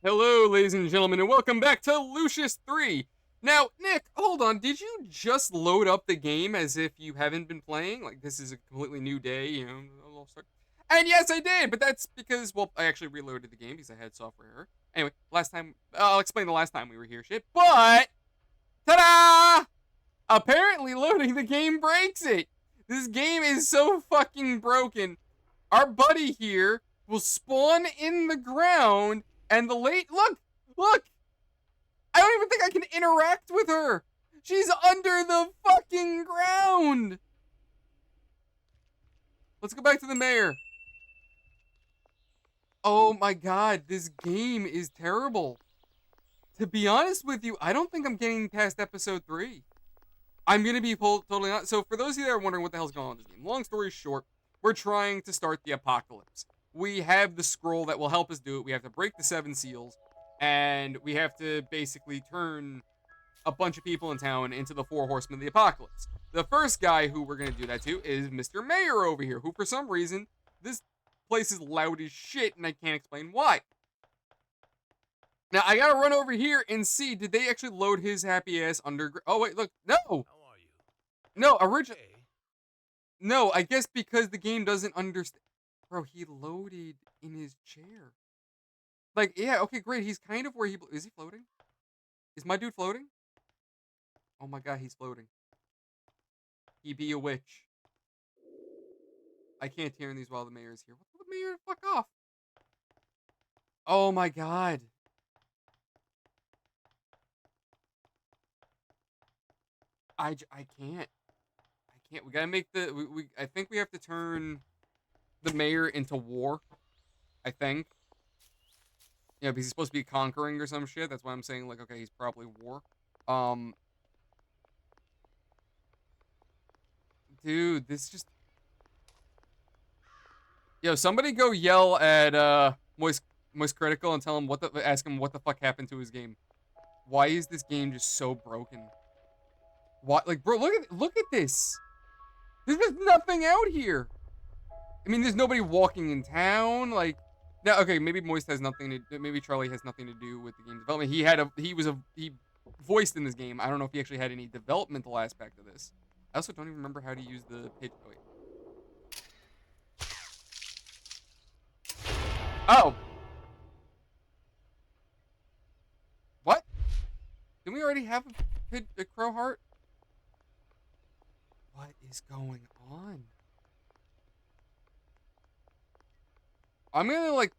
Hello, ladies and gentlemen, and welcome back to Lucius 3. Now, Nick, hold on. Did you just load up the game as if you haven't been playing? Like, this is a completely new day, a little start. And yes, I did, but that's because, well, I actually reloaded the game because I had software error. Anyway, last time, I'll explain the last time we were here, shit. But, ta-da! Apparently, loading the game breaks it. This game is so fucking broken. Our buddy here will spawn in the ground, and look, I don't even think I can interact with her. She's under the fucking ground. Let's go back to the mayor. Oh my god, this game is terrible. To be honest with you, I don't think I'm getting past episode 3. I'm gonna be totally honest. So for those of you that are wondering what the hell's going on in this game, long story short, we're trying to start the apocalypse. We have the scroll that will help us do it. We have to break the 7 seals, and we have to basically turn a bunch of people in town into the 4 horsemen of the apocalypse. The first guy who we're going to do that to is Mr. Mayor over here, who for some reason, this place is loud as shit, and I can't explain why. Now, I gotta run over here and see, did they actually load his happy ass underground? Oh, wait, look, no! How are you? No, originally... Okay. No, I guess because the game doesn't understand. Bro, he loaded in his chair. Like, yeah, okay, great. He's kind of where he... Is he floating? Is my dude floating? Oh my god, he's floating. He be a witch. I can't hear these while the mayor's here. What the mayor? Fuck off. Oh my god. I can't. I can't. We gotta make the... I think we have to turn the mayor into war. I think. Yeah, because he's supposed to be conquering or some shit. That's why I'm saying, like, okay, he's probably war. Dude, this just... Yo, somebody go yell at, Moist Critical and tell him ask him what the fuck happened to his game. Why is this game just so broken? What? Like, bro, look at this. There's just nothing out here. I mean, there's nobody walking in town. Like, now, okay, maybe Moist has nothing to. Maybe Charlie has nothing to do with the game development. He voiced in this game. I don't know if he actually had any developmental aspect of this. I also don't even remember how to use the pitch. Oh, wait. Oh. What? Didn't we already have a crow heart? What is going on? I'm gonna like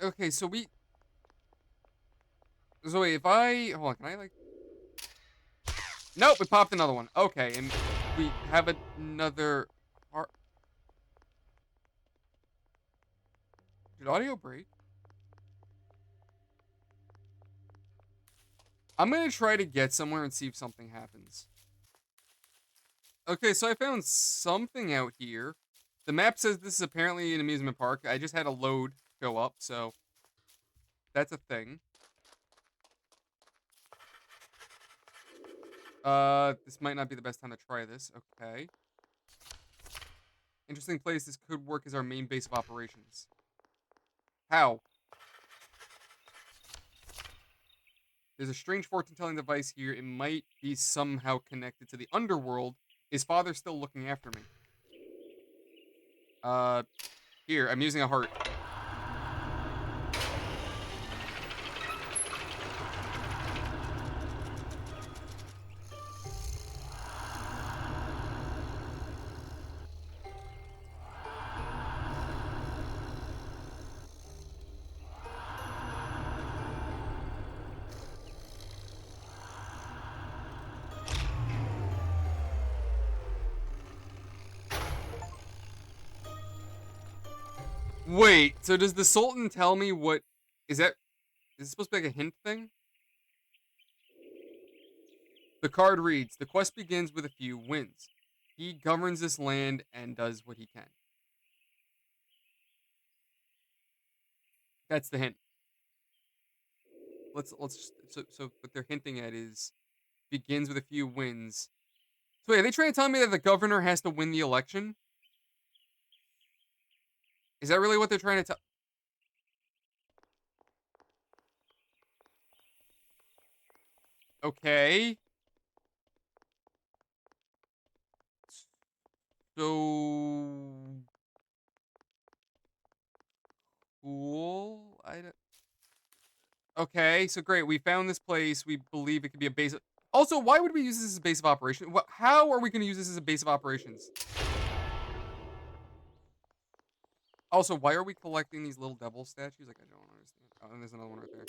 okay, so wait, if I hold on, can I like? Nope, we popped another one. Okay, and we have another heart. Did audio break? I'm gonna try to get somewhere and see if something happens. Okay, so I found something out here. The map says this is apparently an amusement park. I just had a load go up, so that's a thing. This might not be the best time to try this. Okay. Interesting place. This could work as our main base of operations. How? There's a strange fortune-telling device here. It might be somehow connected to the underworld. Is Father still looking after me? Here, I'm using a heart. Wait, so does the Sultan tell me what... Is it supposed to be like a hint thing? The card reads, the quest begins with a few wins. He governs this land and does what he can. That's the hint. Let's so what they're hinting at is begins with a few wins. So wait, are they trying to tell me that the governor has to win the election? Is that really what they're trying to tell? Okay. So cool. Okay, so great. We found this place. We believe it could be a base. Also, why would we use this as a base of operation? How are we going to use this as a base of operations? Also, why are we collecting these little devil statues? Like, I don't understand. Oh, and there's another one right there.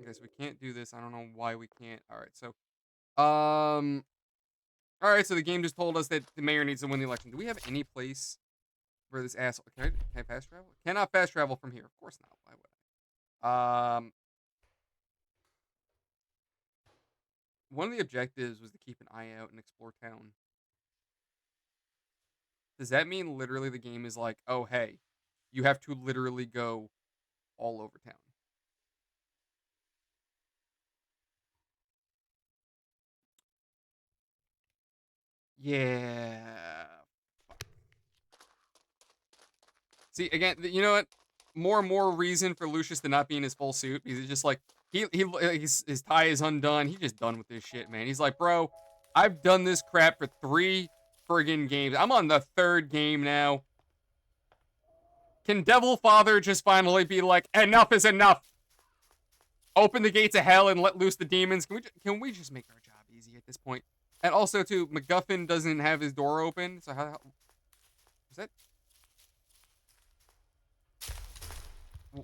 Okay, so we can't do this. I don't know why we can't. All right, so, all right, so the game just told us that the mayor needs to win the election. Do we have any place where this asshole? Can I fast travel? Cannot fast travel from here. Of course not. Why would I? One of the objectives was to keep an eye out and explore town. Does that mean literally the game is like, oh hey, you have to literally go all over town? Yeah. See, again, you know what? More and more reason for Lucius to not be in his full suit because he's just like his tie is undone. He's just done with this shit, man. He's like, bro, I've done this crap for 3 friggin' games. I'm on the 3rd game now. Can Devil Father just finally be like, enough is enough? Open the gates of hell and let loose the demons. Can we just make our job easy at this point? And also, too, MacGuffin doesn't have his door open, so how is that?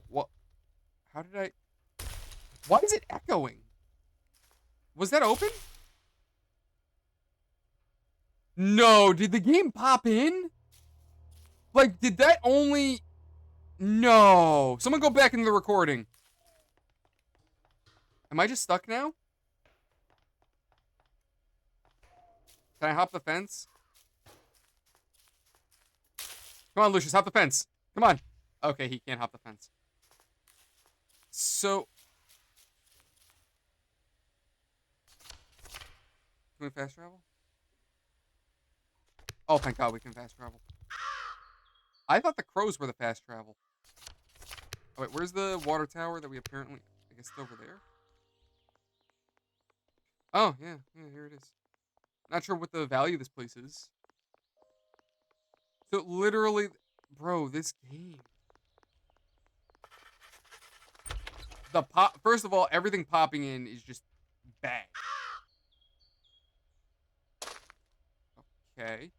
What? How did I? Why is it echoing? Was that open? No, did the game pop in? Like, did that only... No. Someone go back into the recording. Am I just stuck now? Can I hop the fence? Come on, Lucius, hop the fence. Come on. Okay, he can't hop the fence. So... Can we fast travel? Oh, thank God we can fast travel. I thought the crows were the fast travel. Oh, wait, where's the water tower that we apparently... I guess it's over there? Oh, yeah, here it is. Not sure what the value of this place is. So, literally... Bro, this game... First of all, everything popping in is just bad. Okay.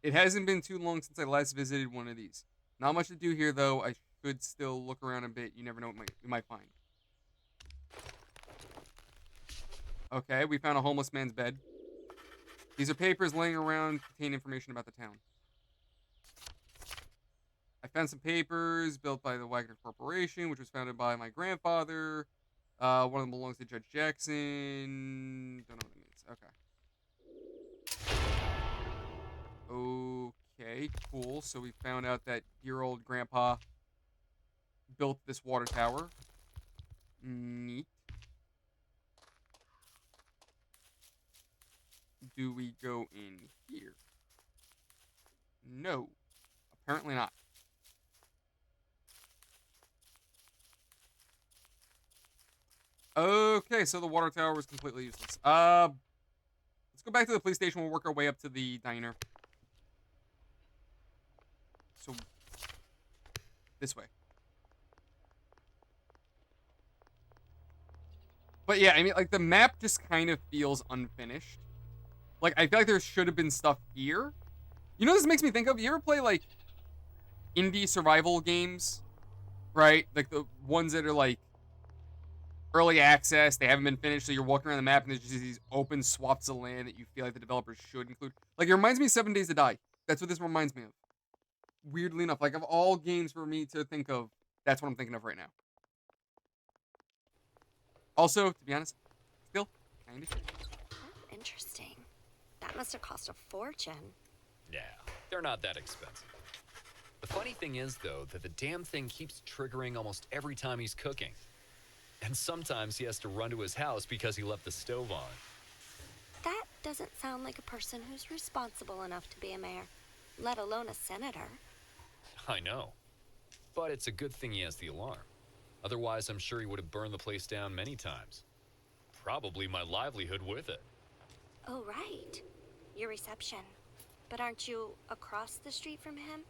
It hasn't been too long since I last visited one of these. Not much to do here, though. I should still look around a bit. You never know what you might find. Okay, we found a homeless man's bed. These are papers laying around contain information about the town. I found some papers built by the Wagner Corporation, which was founded by my grandfather. One of them belongs to Judge Jackson. Don't know what it means. Okay. Okay, cool. So we found out that dear old grandpa built this water tower. Neat. Do we go in here? No. Apparently not. Okay, so the water tower was completely useless. Let's go back to the police station. We'll work our way up to the diner. So, this way. But yeah, I mean, like, the map just kind of feels unfinished. Like, I feel like there should have been stuff here. You know what this makes me think of? You ever play, like, indie survival games? Right? Like, the ones that are, like, early access, they haven't been finished, so you're walking around the map and there's just these open swaths of land that you feel like the developers should include. Like, it reminds me of 7 Days to Die. That's what this reminds me of. Weirdly enough, like, of all games for me to think of, that's what I'm thinking of right now. Also, to be honest, still kind of shit. Interesting. That must have cost a fortune. Yeah, they're not that expensive. The funny thing is, though, that the damn thing keeps triggering almost every time he's cooking. And sometimes he has to run to his house because he left the stove on. That doesn't sound like a person who's responsible enough to be a mayor, let alone a senator. I know. But it's a good thing he has the alarm. Otherwise, I'm sure he would have burned the place down many times. Probably my livelihood with it. Oh, right. Your reception. But aren't you across the street from him?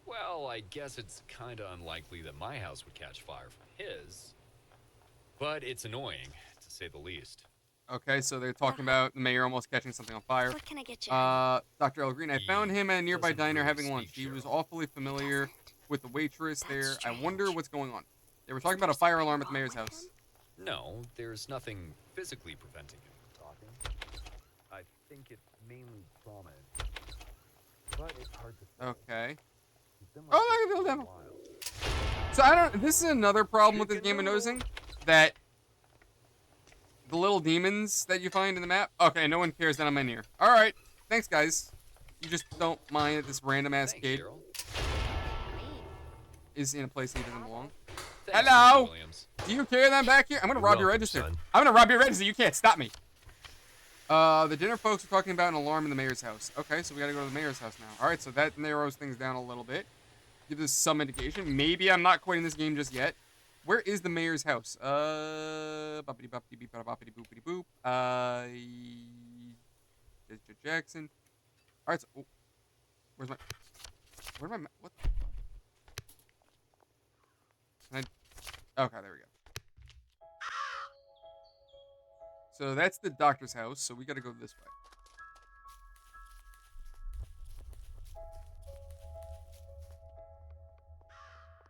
Well, I guess it's kinda unlikely that my house would catch fire from his. But it's annoying, to say the least. Okay, so they're talking about the mayor almost catching something on fire. What can I get you? honey? Dr. El Green, I found him at a nearby Doesn't diner really having lunch. speak, He was Cheryl. awfully familiar Doesn't. with the waitress That's there. I wonder strange. what's going on. They were Is talking about there a fire something alarm at the wrong mayor's with house. him? No, there's nothing physically preventing him from talking. I think it's mainly trauma. But it's hard to say. Okay. He's been Oh, like look at this the for a devil. while. So I don't. This is another problem with this game of nosing, that the little demons that you find in the map. Okay, no one cares that I'm in here. All right, thanks guys. You just don't mind that this random ass Thanks, kid Cheryl. Me. is in a place he doesn't belong. Thanks, Hello? Mr. Williams. Do you care that I'm back here? I'm gonna You're rob your welcome, register. son. I'm gonna rob your register. You can't stop me. The dinner folks are talking about an alarm in the mayor's house. Okay, so we gotta go to the mayor's house now. All right, so that narrows things down a little bit. Gives us some indication. Maybe I'm not quite in this game just yet. Where is the mayor's house? Boppity boppity beep boppity boopity boop. Jackson. All right, so where's my? What? The fuck? Can I? Okay, there we go. So that's the doctor's house. So we got to go this way.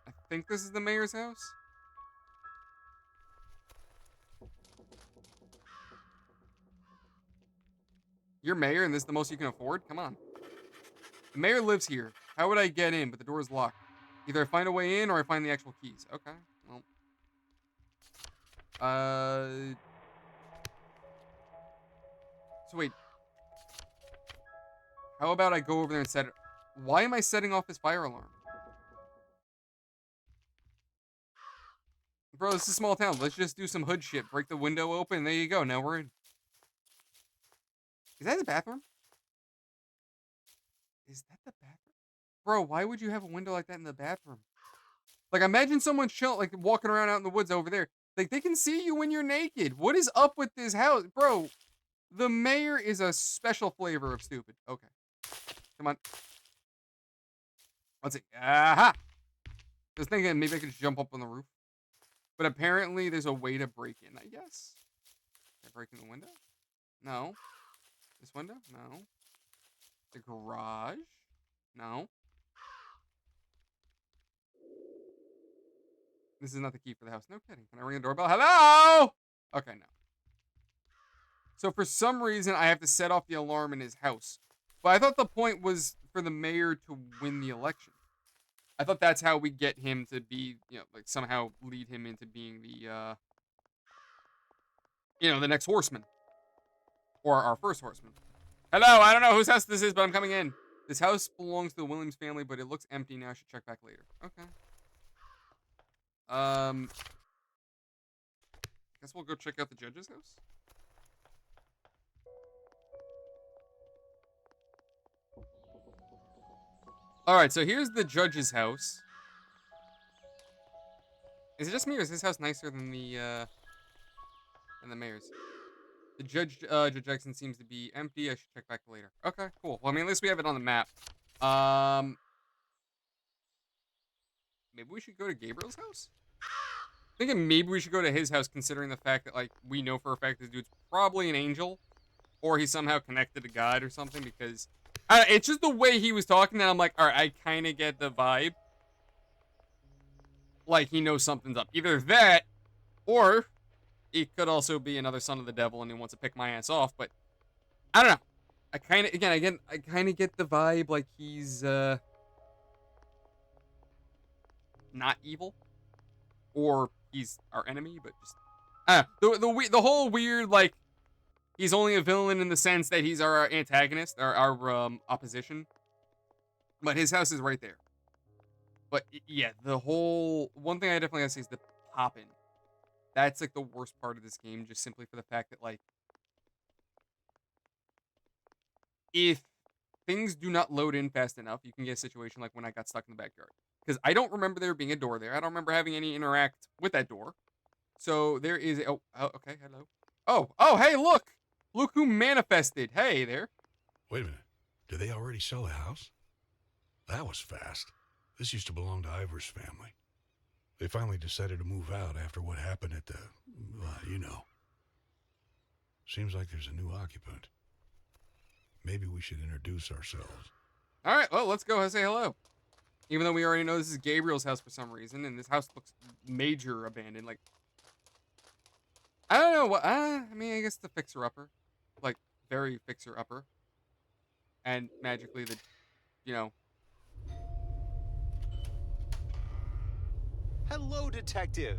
I think this is the mayor's house. You're mayor and this is the most you can afford? Come on. The mayor lives here. How would I get in? But the door is locked. Either I find a way in or I find the actual keys. Okay. Well. So wait. How about I go over there and set it? Why am I setting off this fire alarm? Bro, this is a small town. Let's just do some hood shit. Break the window open. There you go. Now we're in. Is that the bathroom? Is that the bathroom? Bro, why would you have a window like that in the bathroom? Like, imagine someone chill, like walking around out in the woods over there. Like, they can see you when you're naked. What is up with this house? Bro, the mayor is a special flavor of stupid. Okay. Come on. Let's see. Aha! I was thinking maybe I could just jump up on the roof. But apparently there's a way to break in, I guess. Can I break in the window? No. This window? No. The garage? No. This is not the key for the house. No kidding. Can I ring the doorbell? Hello? Okay, no. So for some reason, I have to set off the alarm in his house. But I thought the point was for the mayor to win the election. I thought that's how we get him to be, you know, like somehow lead him into being the, the next horseman. Or our first horseman. Hello, I don't know whose house this is, but I'm coming in. This house belongs to the Williams family, but it looks empty now. I should check back later. Okay. Guess we'll go check out the judge's house. All right, so here's the judge's house. Is it just me, or is his house nicer than the mayor's? The Judge Jackson seems to be empty. I should check back later. Okay, cool. Well, I mean, at least we have it on the map. Maybe we should go to Gabriel's house? Thinking maybe we should go to his house, considering the fact that, like, we know for a fact this dude's probably an angel. Or he's somehow connected to God or something, because it's just the way he was talking that I'm like, all right, I kind of get the vibe. Like, he knows something's up. Either that, or it could also be another son of the devil and he wants to pick my ass off, but I don't know. I kind of, I kind of get the vibe like he's, not evil. Or he's our enemy, but just, the whole weird, like, he's only a villain in the sense that he's our antagonist, our opposition. But his house is right there. But yeah, the whole, one thing I definitely gotta say is the poppin'. That's like the worst part of this game, just simply for the fact that, like, if things do not load in fast enough, you can get a situation like when I got stuck in the backyard. because I don't remember there being a door there. I don't remember having any interact with that door. So there is. Okay. Hello. Oh, hey, look! Look who manifested. Hey there. Wait a minute. Did they already sell the house? That was fast. This used to belong to Ivor's family. They finally decided to move out after what happened at the, you know. Seems like there's a new occupant. Maybe we should introduce ourselves. All right, well, let's go and say hello. Even though we already know this is Gabriel's house for some reason, and this house looks major abandoned. Like, I don't know what. I mean, I guess the fixer-upper, like very fixer-upper, and magically the, you know. Hello, Detective.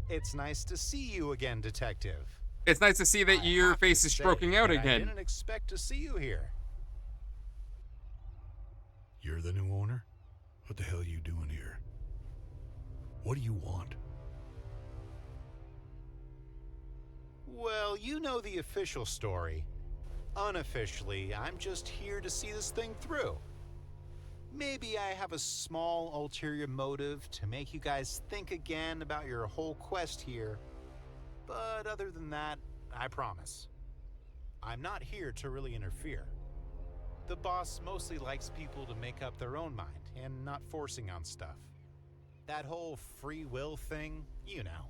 It's nice to see you again, Detective. It's nice to see that your face is stroking out again. I didn't expect to see you here. You're the new owner? What the hell are you doing here? What do you want? Well, you know the official story. Unofficially, I'm just here to see this thing through. Maybe I have a small ulterior motive to make you guys think again about your whole quest here. But other than that, I promise. I'm not here to really interfere. The boss mostly likes people to make up their own mind and not forcing on stuff. That whole free will thing, you know.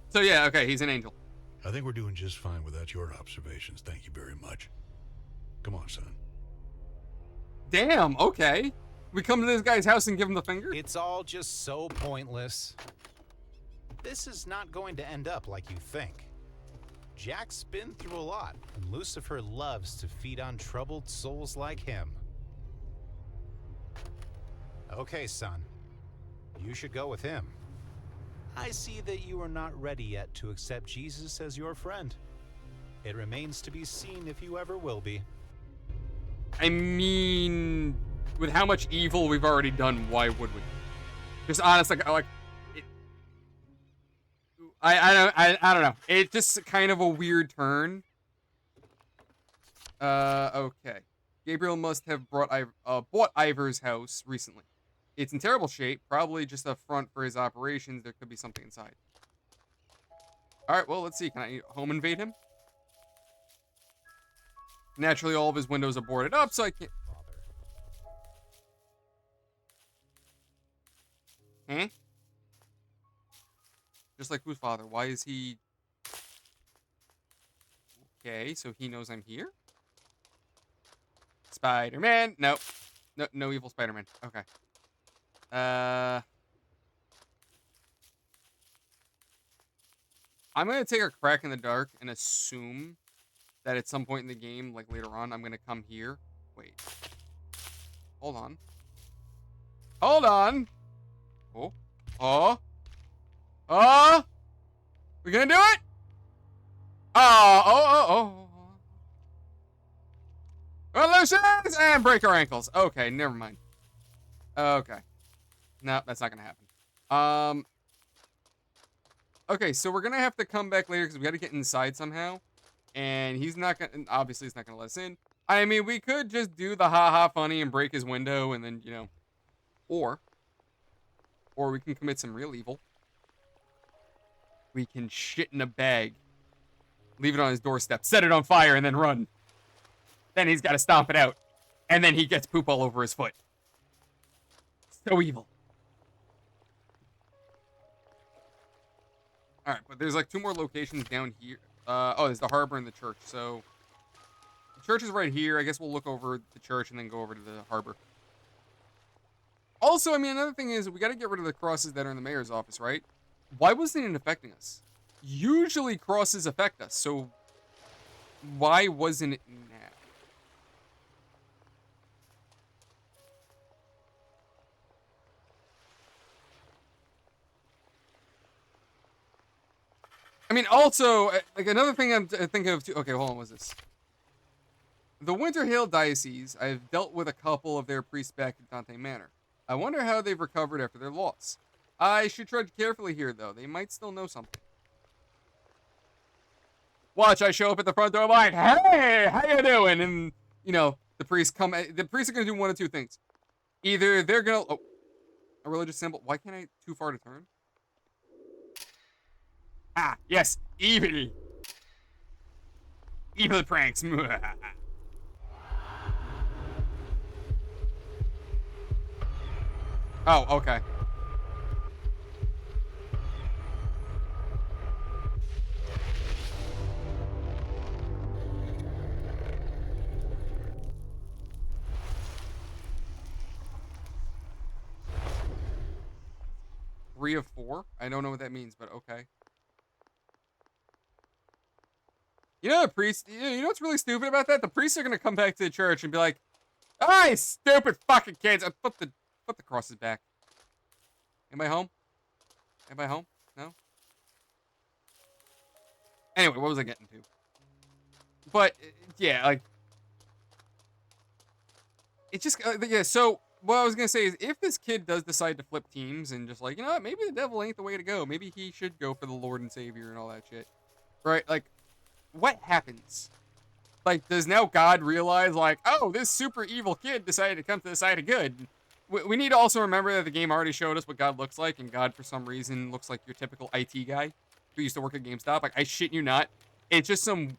So yeah, okay, he's an angel. I think we're doing just fine without your observations. Thank you very much. Come on, son. Damn, okay. We come to this guy's house and give him the finger? It's all just so pointless. This is not going to end up like you think. Jack's been through a lot, and Lucifer loves to feed on troubled souls like him. Okay, son. You should go with him. I see that you are not ready yet to accept Jesus as your friend. It remains to be seen if you ever will be. I mean, with how much evil we've already done, why would we? Just honest, I don't know. It's just kind of a weird turn. Okay. Gabriel must have bought Ivor's house recently. It's in terrible shape. Probably just a front for his operations. There could be something inside. All right. Well, let's see. Can I home invade him? Naturally, all of his windows are boarded up, so I can't. Huh? Just like whose father? Why is he... Okay, so he knows I'm here? Spider-Man! Nope. No evil Spider-Man. Okay. I'm gonna take a crack in the dark and assume that at some point in the game, like later on, I'm gonna come here. Wait. Hold on. Hold on! Oh. Oh! Oh! We gonna do it? Oh. Well, Lucius! And break our ankles. Okay, never mind. Okay. No, that's not gonna happen. Okay, so we're gonna have to come back later because we gotta get inside somehow. And he's not gonna, obviously he's not gonna let us in. I mean, we could just do the ha-ha funny and break his window and then, you know. Or we can commit some real evil. We can shit in a bag, leave it on his doorstep, set it on fire, and then run. Then he's got to stomp it out. And then he gets poop all over his foot. So evil. Alright, but there's like 2 more locations down here. Oh, there's the harbor and the church. So, the church is right here. I guess we'll look over the church and then go over to the harbor. Also, I mean, another thing is we got to get rid of the crosses that are in the mayor's office, right? Why wasn't it affecting us? Usually crosses affect us, so why wasn't it now? I mean, also, like another thing I'm thinking of too. Okay, hold on, what's this? The Winter Hill Diocese, I've dealt with a couple of their priests back at Dante Manor. I wonder how they've recovered after their loss. I should tread carefully here, though. They might still know something. Watch, I show up at the front door like, hey, how you doing? And, you know, the priests come. The priests are going to do one of 2 things. Either they're going to... Oh. A religious symbol. Why can't I too far to turn? Ah, yes, evil. Evil pranks. Oh, okay. Three of four? I don't know what that means, but okay. You know the priest, you know what's really stupid about that? The priests are gonna come back to the church and be like, "Hey, stupid fucking kids!" I put the crosses back. Anybody home? Anybody home? No? Anyway, what was I getting to? But, yeah, like, it just, yeah, so, what I was gonna say is, if this kid does decide to flip teams and just like, you know what, maybe the devil ain't the way to go. Maybe he should go for the Lord and Savior and all that shit. Right? Like, what happens? Like, does now God realize, like, oh, this super evil kid decided to come to the side of good? We need to also remember that the game already showed us what God looks like, and God, for some reason, looks like your typical IT guy who used to work at GameStop. Like, I shit you not. It's just some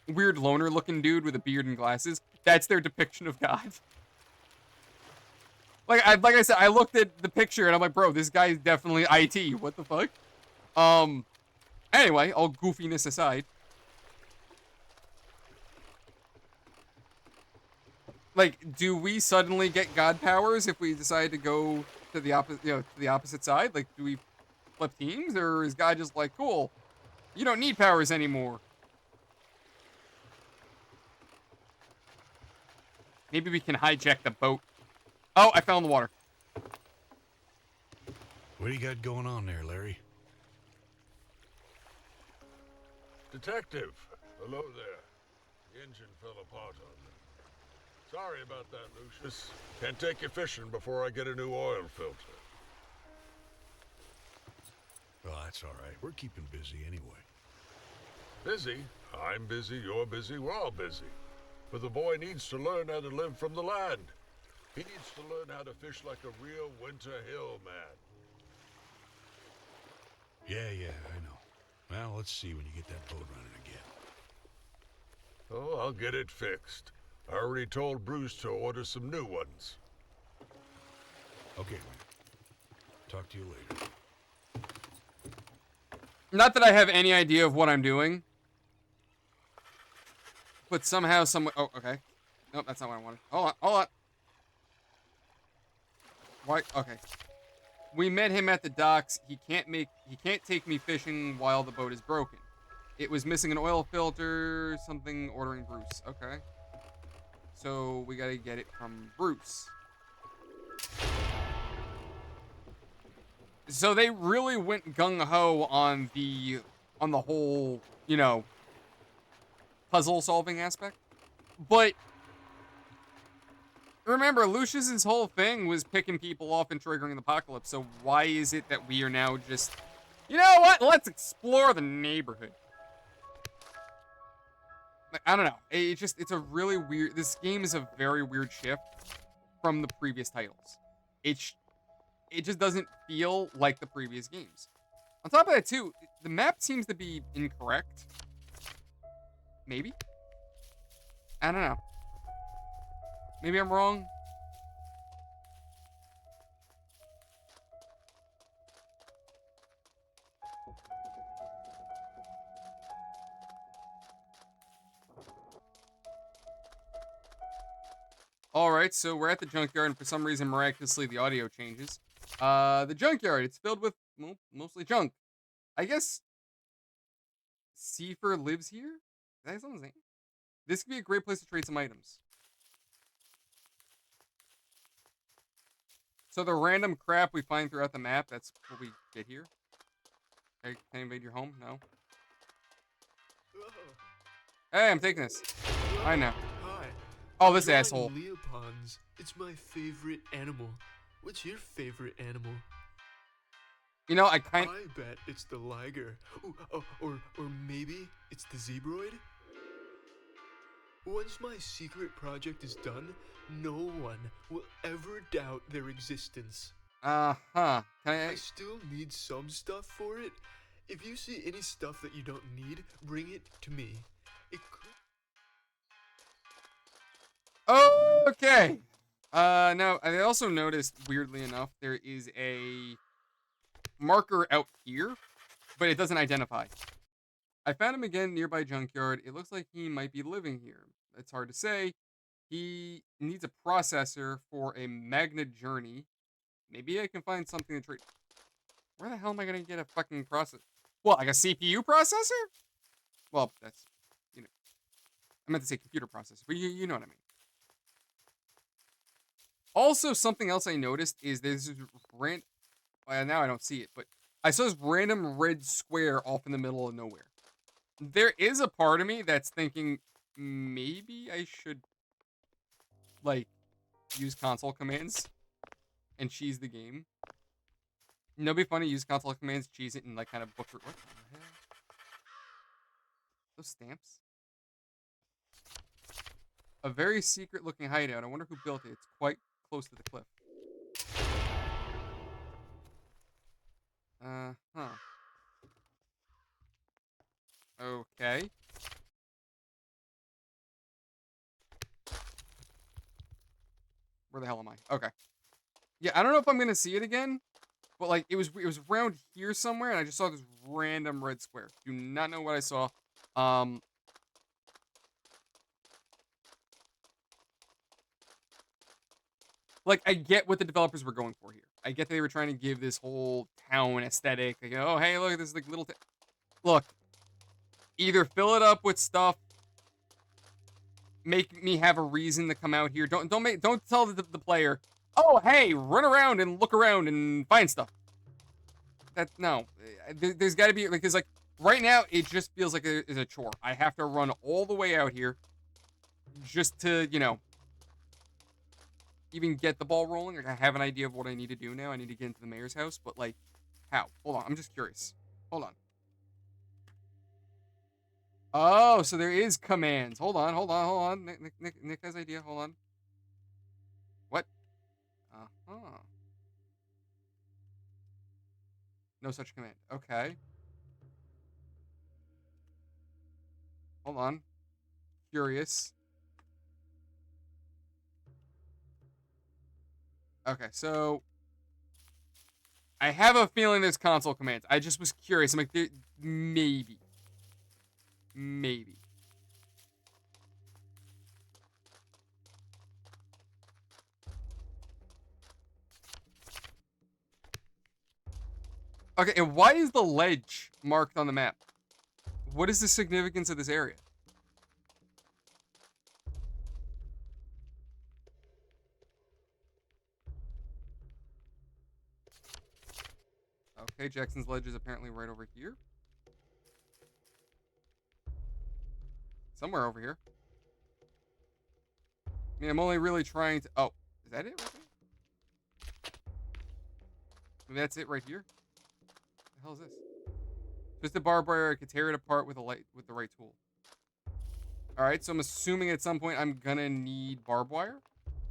weird loner-looking dude with a beard and glasses. That's their depiction of God. Like I said, I looked at the picture, and I'm like, bro, this guy is definitely IT. What the fuck? Anyway, all goofiness aside. Like, do we suddenly get God powers if we decide to go to the opposite side? Like, do we flip teams, or is God just like, cool, you don't need powers anymore? Maybe we can hijack the boat. Oh, I fell in the water. What do you got going on there, Larry? Detective, hello there. The engine fell apart on me. Sorry about that, Lucius. Can't take you fishing before I get a new oil filter. Oh, that's all right. We're keeping busy anyway. Busy? I'm busy, you're busy, we're all busy. But the boy needs to learn how to live from the land. He needs to learn how to fish like a real Winter Hill man. Yeah, I know. Well, let's see when you get that boat running again. Oh, I'll get it fixed. I already told Bruce to order some new ones. Okay, man. Talk to you later. Not that I have any idea of what I'm doing. But somehow, oh, okay. Nope, that's not what I wanted. Hold on. Why? Okay. We met him at the docks. He can't take me fishing while the boat is broken. It was missing an oil filter, something ordering Bruce. Okay. So we gotta get it from Bruce. So they really went gung-ho on the whole, you know, puzzle solving aspect. But remember, Lucius's whole thing was picking people off and triggering the apocalypse. So why is it that we are now just, you know what? Let's explore the neighborhood. Like, I don't know. It's a really weird. This game is a very weird shift from the previous titles. It just doesn't feel like the previous games. On top of that, too, the map seems to be incorrect. Maybe? I don't know. Maybe I'm wrong. Alright, so we're at the junkyard, and for some reason, miraculously, the audio changes. The junkyard, it's filled with, well, mostly junk. I guess Seifer lives here? That's what I'm saying. This could be a great place to trade some items. So the random crap we find throughout the map, that's what we get here. Okay, can I invade your home? No. Hey, I'm taking this. I know. Hi. Oh, this Drawing asshole. Leopons. It's my favorite animal. What's your favorite animal? You know, I bet it's the liger. Ooh, or maybe it's the zebroid? Once my secret project is done, no one will ever doubt their existence. Uh-huh. Can I still need some stuff for it. If you see any stuff that you don't need, bring it to me. It could... Okay. Now, I also noticed, weirdly enough, there is a marker out here, but it doesn't identify. I found him again nearby Junkyard. It looks like he might be living here. It's hard to say. He needs a processor for a Magna Journey. Maybe I can find something to trade. Where the hell am I going to get a fucking processor? Well, like a CPU processor? Well, that's, you know. I meant to say computer processor, but you know what I mean. Also, something else I noticed is there's this now I don't see it, but I saw this random red square off in the middle of nowhere. There is a part of me that's thinking maybe I should, like, use console commands and cheese the game. No, it'd be funny, use console commands, cheese it, and, like, kind of butcher. What the hell? Those stamps? A very secret-looking hideout. I wonder who built it. It's quite close to the cliff. Huh. Okay. Where the hell am I? Okay. Yeah, I don't know if I'm gonna see it again, but like it was around here somewhere, and I just saw this random red square. Do not know what I saw. Like, I get what the developers were going for here. I get they were trying to give this whole town aesthetic. Like, oh, hey, look, this is like little. Look, either fill it up with stuff, make me have a reason to come out here. Don't tell the player, oh, hey, run around and look around and find stuff. No, there's got to be, because like right now it just feels like it's a chore. I have to run all the way out here just to, you know, even get the ball rolling. Like, I have an idea of what I need to do now. I need to get into the mayor's house, but like, how? Hold on, I'm just curious. Hold on. Oh, so there is commands. Hold on. Nick has idea. Hold on. What? Uh-huh. No such command. Okay. Hold on. Curious. Okay, so I have a feeling there's console commands. I just was curious. I'm like, maybe. Okay, and why is the ledge marked on the map? What is the significance of this area? Okay, Jackson's ledge is apparently right over here. Somewhere over here. I mean, I'm only really trying to... Oh, is that it right there? Maybe that's it right here? What the hell is this? Just a barbed wire. I could tear it apart with the right tool. Alright, so I'm assuming at some point I'm gonna need barbed wire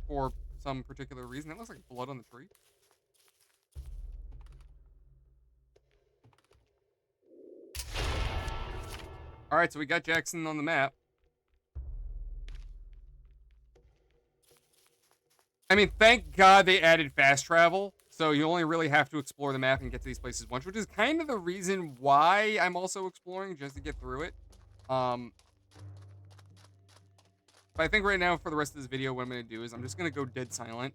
for some particular reason. That looks like blood on the tree. Alright, so we got Jackson on the map. I mean, thank God they added fast travel. So you only really have to explore the map and get to these places once, which is kind of the reason why I'm also exploring, just to get through it. But I think right now, for the rest of this video, what I'm going to do is I'm just going to go dead silent.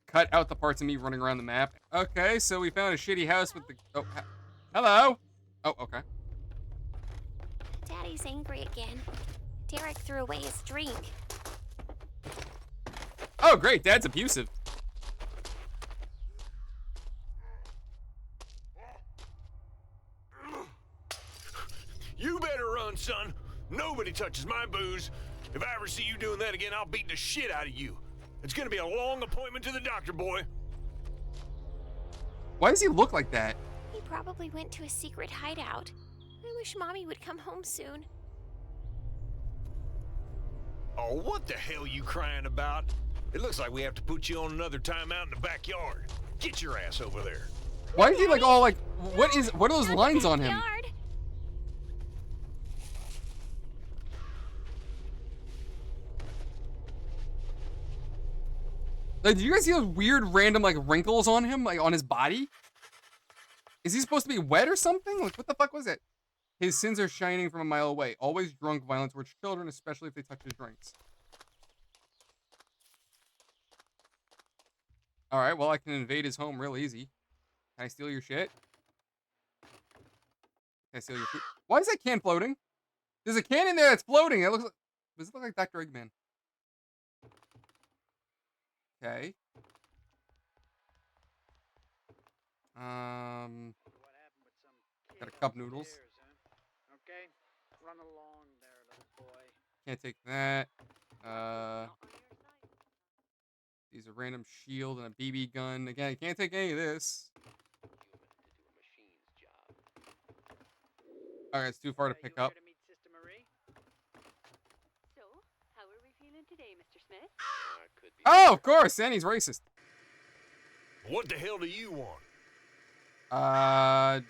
Cut out the parts of me running around the map. Okay, so we found a shitty house with the... Oh, hello! Oh, okay. Daddy's angry again. Derek threw away his drink. Oh, great. Dad's abusive. You better run, son. Nobody touches my booze. If I ever see you doing that again, I'll beat the shit out of you. It's gonna be a long appointment to the doctor, boy. Why does he look like that? He probably went to a secret hideout. I wish Mommy would come home soon. Oh, what the hell you crying about? It looks like we have to put you on another timeout in the backyard. Get your ass over there. Why is he like all like? What are those lines on him? Backyard. Like, do you guys see those weird random like wrinkles on him, like on his body? Is he supposed to be wet or something? Like, what the fuck was it? His sins are shining from a mile away. Always drunk, violent towards children, especially if they touch his drinks. All right, well, I can invade his home real easy. Can I steal your shit? Can I steal your food? Why is that can floating? There's a can in there that's floating. It looks like... Does it look like Dr. Eggman? Okay. Got a cup noodles. Okay, run along there, little boy. Can't take that. These are random shield and a BB gun. Again, I can't take any of this. Alright, it's too far to pick up. So, how are we feeling today, Mr. Smith? Oh, of course! Annie's racist. What the hell do you want? I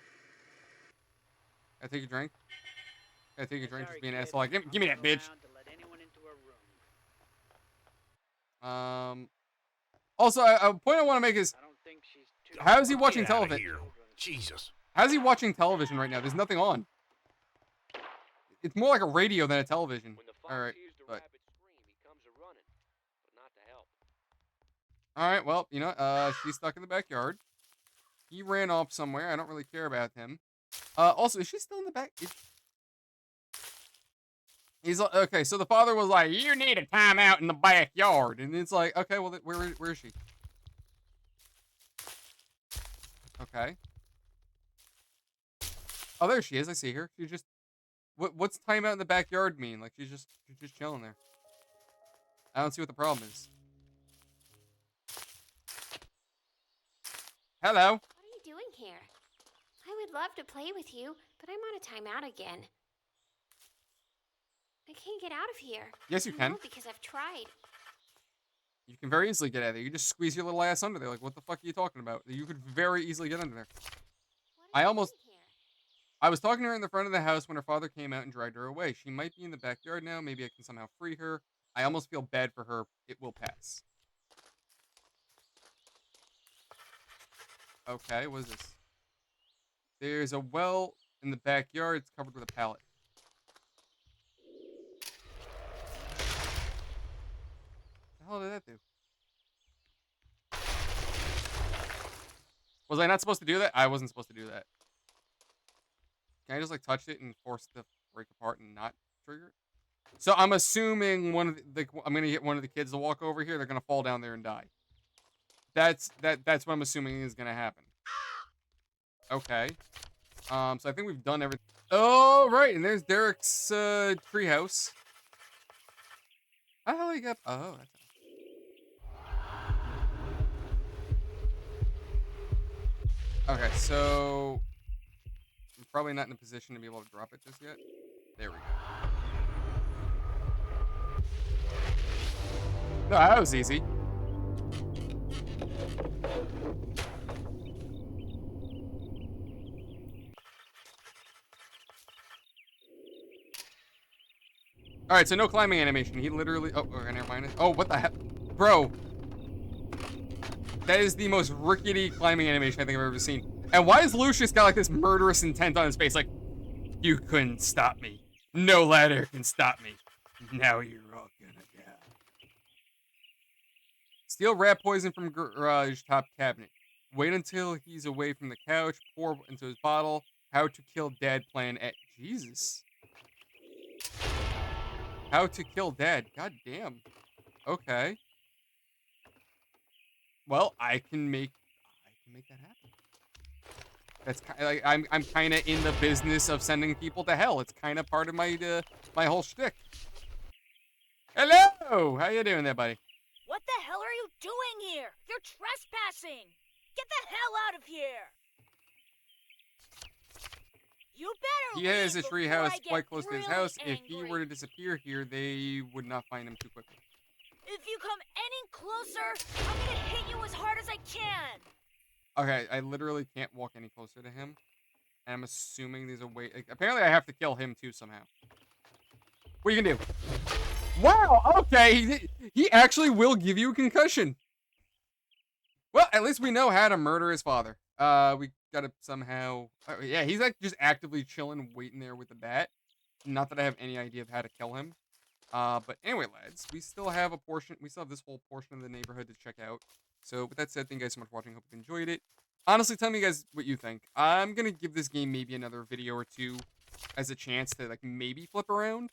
take a drink? I take a drink just being an asshole. Like, give me that, bitch. Also, a point I want to make is, how is he watching television? Jesus. How's he watching television right now? There's nothing on. It's more like a radio than a television. All right, but. All right, well, you know, she's stuck in the backyard. He ran off somewhere. I don't really care about him. Also, is she still in the back? He's like, okay, so the father was like, you need a timeout in the backyard. And it's like, okay, well, where is she? Okay. Oh, there she is. I see her. She's just, what's timeout in the backyard mean? Like, she's just chilling there. I don't see what the problem is. Hello. What are you doing here? I would love to play with you, but I'm on a timeout again. I can't get out of here. Yes, you I can. know, because I've tried. You can very easily get out of there. You just squeeze your little ass under there. Like, what the fuck are you talking about? You could very easily get under there. I was talking to her in the front of the house when her father came out and dragged her away. She might be in the backyard now. Maybe I can somehow free her. I almost feel bad for her. It will pass. Okay, what is this? There's a well in the backyard. It's covered with a pallet. What the hell did that do? Was I not supposed to do that? I wasn't supposed to do that. Can I just like touch it and force it to break apart and not trigger it? So I'm assuming I'm gonna get one of the kids to walk over here. They're gonna fall down there and die. That's what I'm assuming is gonna happen. Okay. So I think we've done everything. Oh, right, and there's Derek's treehouse. How the hell he got? Oh, that's. Okay, so I'm probably not in a position to be able to drop it just yet. There we go. No, that was easy. All right, so no climbing animation. He literally. Oh, okay, never mind. Oh, what the heck, bro? That is the most rickety climbing animation I think I've ever seen. And why is Lucius got like this murderous intent on his face? Like, you couldn't stop me. No ladder can stop me. Now you're all gonna die. Steal rat poison from garage top cabinet. Wait until he's away from the couch. Pour into his bottle. How to kill dad plan at Jesus. How to kill dad. God damn. Okay. Well, I can make that happen. That's like I'm kind of in the business of sending people to hell. It's kind of part of my my whole shtick. Hello, how you doing there, buddy? What the hell are you doing here? You're trespassing. Get the hell out of here. You better. He has a leave tree before house I get quite close to his really house. If he angry. were to disappear here, they would not find him too quickly. If you come any closer, I'm gonna hit you as hard as I can. Okay, I literally can't walk any closer to him. And I'm assuming there's a way. Like, apparently, I have to kill him too somehow. What are you gonna do? Wow. Okay, he actually will give you a concussion. Well, at least we know how to murder his father. We gotta somehow. Yeah, he's like just actively chilling, waiting there with the bat. Not that I have any idea of how to kill him. But anyway, lads, we still have a portion. We still have this whole portion of the neighborhood to check out. So, with that said, thank you guys so much for watching. Hope you enjoyed it. Honestly, tell me guys what you think. I'm gonna give this game maybe another video or two as a chance to like maybe flip around.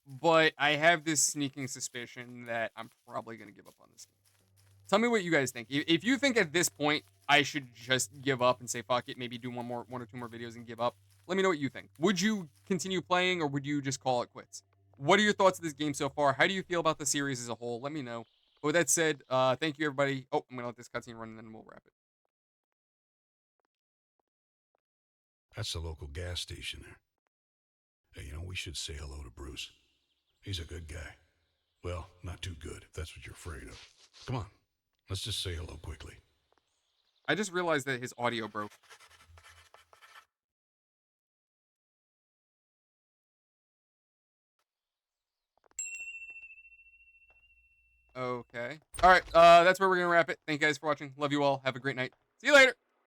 But I have this sneaking suspicion that I'm probably gonna give up on this game. Tell me what you guys think. If you think at this point I should just give up and say fuck it, maybe do one or two more videos and give up, let me know what you think. Would you continue playing or would you just call it quits? What are your thoughts of this game so far? How do you feel about the series as a whole? Let me know. But with that said, thank you everybody. Oh, I'm gonna let this cutscene run and then we'll wrap it. That's the local gas station there. Hey, you know, we should say hello to Bruce. He's a good guy. Well, not too good, if that's what you're afraid of. Come on, let's just say hello quickly. I just realized that his audio broke. Okay. All right, that's where we're going to wrap it. Thank you guys for watching. Love you all. Have a great night. See you later.